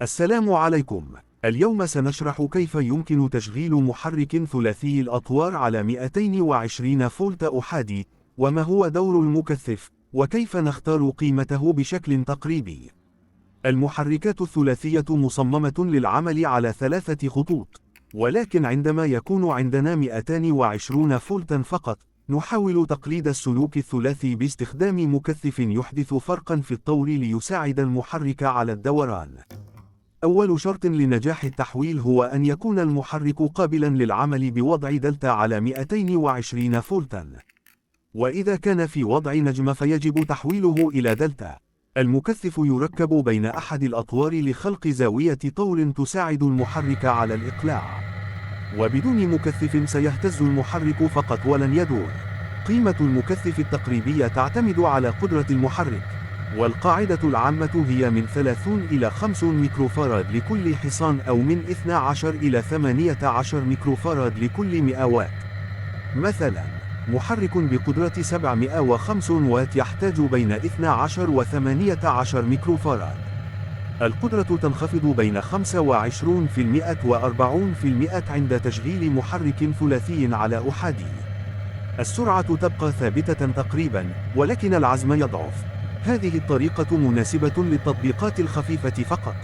السلام عليكم. اليوم سنشرح كيف يمكن تشغيل محرك ثلاثي الأطوار على 220 فولت أحادي، وما هو دور المكثف، وكيف نختار قيمته بشكل تقريبي. المحركات الثلاثية مصممة للعمل على 3 خطوط، ولكن عندما يكون عندنا 220 فولتا فقط، نحاول تقليد السلوك الثلاثي باستخدام مكثف يحدث فرقا في الطور ليساعد المحرك على الدوران. أول شرط لنجاح التحويل هو أن يكون المحرك قابلا للعمل بوضع دلتا على 220 فولتا، وإذا كان في وضع نجمة فيجب تحويله إلى دلتا. المكثف يركب بين أحد الأطوار لخلق زاوية طور تساعد المحرك على الإقلاع، وبدون مكثف سيهتز المحرك فقط ولن يدور. قيمة المكثف التقريبية تعتمد على قدرة المحرك، والقاعدة العامة هي من 30 إلى 50 ميكروفاراد لكل حصان، أو من 12 إلى 18 ميكروفاراد لكل 100 واط. مثلا، محرك بقدرة 750 واط يحتاج بين 12 و 18 ميكروفاراد. القدرة تنخفض بين 25% و 40% عند تشغيل محرك ثلاثي على أحادي. السرعة تبقى ثابتة تقريبا، ولكن العزم يضعف. هذه الطريقة مناسبة للتطبيقات الخفيفة فقط.